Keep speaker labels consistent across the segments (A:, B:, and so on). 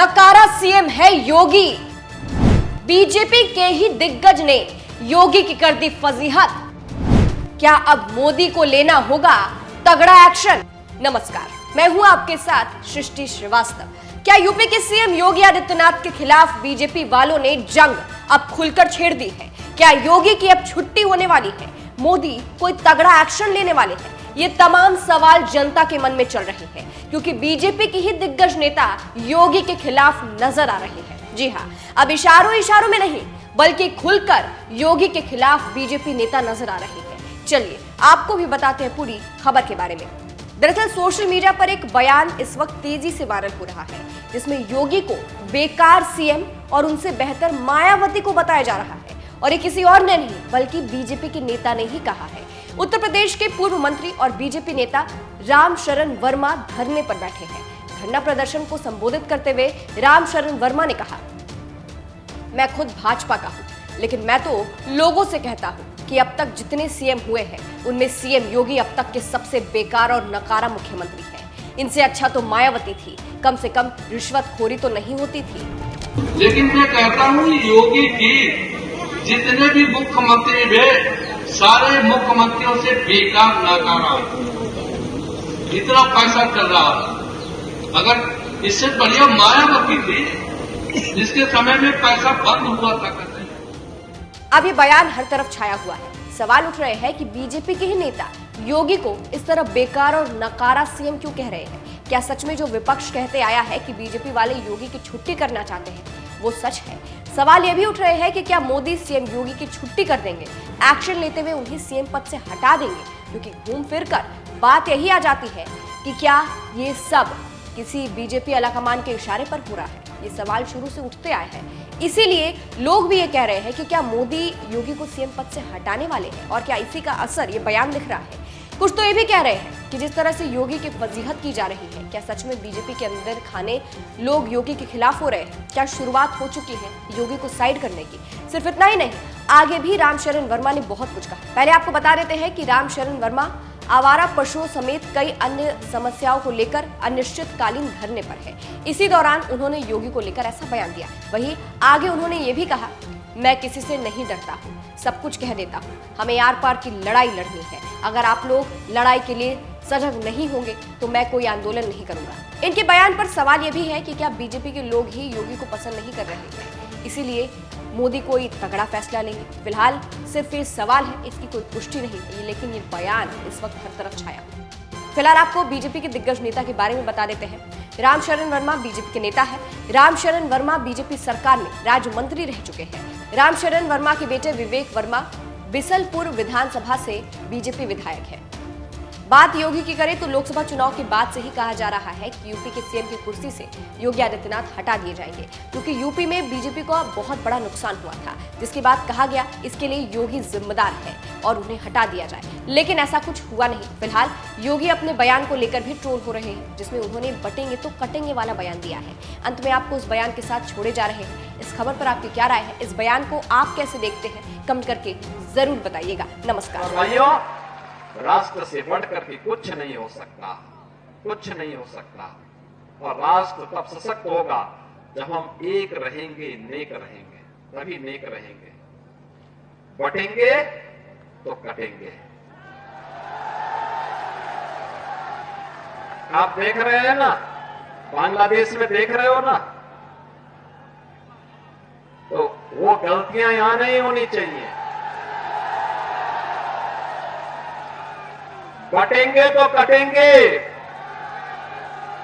A: नकारा सीएम है योगी। बीजेपी के ही दिग्गज ने योगी की कर दी फजीहत। क्या अब मोदी को लेना होगा तगड़ा एक्शन? नमस्कार, मैं हूं आपके साथ सृष्टि श्रीवास्तव। क्या यूपी के सीएम योगी आदित्यनाथ के खिलाफ बीजेपी वालों ने जंग अब खुलकर छेड़ दी है? क्या योगी की अब छुट्टी होने वाली है? मोदी कोई तगड़ा एक्शन लेने वाले हैं? ये तमाम सवाल जनता के मन में चल रहे हैं, क्योंकि बीजेपी की ही दिग्गज नेता योगी के खिलाफ नजर आ रहे हैं। जी हां, अब इशारों में नहीं बल्कि खुलकर योगी के खिलाफ बीजेपी नेता नजर आ रहे हैं। चलिए आपको भी बताते हैं पूरी खबर के बारे में। दरअसल सोशल मीडिया पर एक बयान इस वक्त तेजी से वायरल हो रहा है, जिसमें योगी को बेकार सीएम और उनसे बेहतर मायावती को बताया जा रहा है। और ये किसी और ने नहीं बल्कि बीजेपी के नेता ने ही कहा है। उत्तर प्रदेश के पूर्व मंत्री और बीजेपी नेता रामशरण वर्मा धरने पर बैठे हैं। धरना प्रदर्शन को संबोधित करते हुए रामशरण वर्मा ने कहा, मैं खुद भाजपा का हूं, लेकिन मैं तो लोगों से कहता हूं कि अब तक जितने सीएम हुए हैं उनमें सीएम योगी अब तक के सबसे बेकार और नकारा मुख्यमंत्री है। इनसे अच्छा तो मायावती थी, कम से कम रिश्वतखोरी तो नहीं होती थी।
B: लेकिन मैं कहता हूं योगी की जितने भी मुख्यमंत्री हुए सारे मुख्यमंत्रियों से बेकार नकारा, इतना पैसा कर रहा। अगर इससे बढ़िया मायावती थी जिसके समय में पैसा बंद हुआ था।
A: अब ये बयान हर तरफ छाया हुआ है। सवाल उठ रहे हैं कि बीजेपी के ही नेता योगी को इस तरह बेकार और नकारा सीएम क्यों कह रहे हैं? क्या सच में जो विपक्ष कहते आया है कि बीजेपी वाले योगी की छुट्टी करना चाहते हैं वो सच है? सवाल ये भी उठ रहे हैं कि क्या मोदी सीएम योगी की छुट्टी कर देंगे, एक्शन लेते हुए उन्हें सीएम पद से हटा देंगे? क्योंकि घूम फिर कर बात यही आ जाती है कि क्या ये सब किसी बीजेपी आलाकमान के इशारे पर हो रहा है? ये सवाल शुरू से उठते आए हैं। इसीलिए लोग भी ये कह रहे हैं कि क्या मोदी योगी को सीएम पद से हटाने वाले हैं, और क्या इसी का असर ये बयान दिख रहा है? कुछ तो ये भी कह रहे हैं कि जिस तरह से योगी की फजीहत की जा रही है, क्या सच में बीजेपी के अंदर खाने लोग योगी के खिलाफ हो रहे हैं? क्या शुरुआत हो चुकी है योगी को साइड करने की? सिर्फ इतना ही नहीं, आगे भी रामशरण वर्मा ने बहुत कुछ कहा। पहले आपको बता देते हैं कि रामशरण वर्मा आवारा पशुओं समेत कई अन्य समस्याओं को लेकर अनिश्चितकालीन धरने पर है। इसी दौरान उन्होंने योगी को लेकर ऐसा बयान दिया। वहीं आगे उन्होंने ये भी कहा, मैं किसी से नहीं डरता हूँ, सब कुछ कह देता हूँ, हमें आर पार की लड़ाई लड़नी है। अगर आप लोग लड़ाई के लिए सजग नहीं होंगे तो मैं कोई आंदोलन नहीं करूंगा। इनके बयान पर सवाल यह भी है कि क्या बीजेपी के लोग ही योगी को पसंद नहीं कर रहे हैं, इसीलिए मोदी कोई तगड़ा फैसला लेंगे? फिलहाल सिर्फ ये सवाल है, इसकी कोई पुष्टि नहीं है, लेकिन ये बयान इस वक्त हर तरफ छाया। फिलहाल आपको बीजेपी के दिग्गज नेता के बारे में बता देते हैं। रामशरण वर्मा बीजेपी के नेता है। रामशरण वर्मा बीजेपी सरकार में राज्य मंत्री रह चुके हैं। रामशरण वर्मा के बेटे विवेक वर्मा बिसलपुर विधानसभा से बीजेपी विधायक है। बात योगी की करें तो लोकसभा चुनाव के बाद से ही कहा जा रहा है कि यूपी के सीएम की कुर्सी से योगी आदित्यनाथ हटा दिए जाएंगे, क्योंकि यूपी में बीजेपी को बहुत बड़ा नुकसान हुआ था, जिसके बाद कहा गया इसके लिए योगी जिम्मेदार है और उन्हें हटा दिया जाए। लेकिन ऐसा कुछ हुआ नहीं। फिलहाल योगी अपने बयान को लेकर भी ट्रोल हो रहे हैं, जिसमें उन्होंने बटेंगे तो कटेंगे वाला बयान दिया है। अंत में आपको उस बयान के साथ छोड़े जा रहे हैं। इस खबर पर आपकी क्या राय है? इस बयान को आप कैसे देखते हैं? कमेंट करके जरूर बताइएगा। नमस्कार।
C: राष्ट्र से बढ़कर के कुछ नहीं हो सकता, कुछ नहीं हो सकता। और राष्ट्र तब सशक्त होगा जब हम एक रहेंगे, नेक रहेंगे, तभी नेक रहेंगे। बटेंगे तो कटेंगे। आप देख रहे हैं ना, बांग्लादेश में देख रहे हो ना, तो वो गलतियां यहां नहीं होनी चाहिए। बटेंगे तो कटेंगे,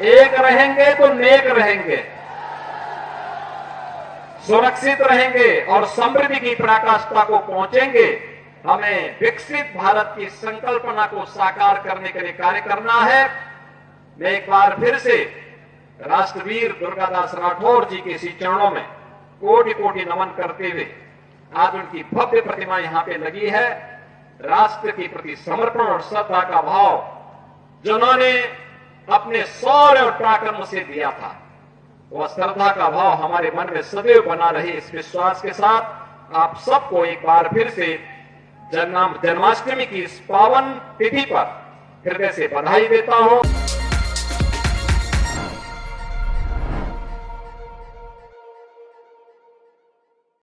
C: एक रहेंगे तो नेक रहेंगे, सुरक्षित रहेंगे और समृद्धि की पराकाष्ठा को पहुंचेंगे। हमें विकसित भारत की संकल्पना को साकार करने के लिए कार्य करना है। मैं एक बार फिर से राष्ट्रवीर दुर्गादास राठौर जी के श्री चरणों में कोटि कोटि नमन करते हुए, आज उनकी भव्य प्रतिमा यहां पे लगी है। राष्ट्र के प्रति समर्पण और श्रद्धा का भाव जिन्होंने अपने शौर्य और पराक्रम से दिया था, वह श्रद्धा का भाव हमारे मन में सदैव बना रहे। इस विश्वास के साथ आप सबको एक बार फिर से जन्माष्टमी की इस पावन तिथि पर हृदय से बधाई देता हूं।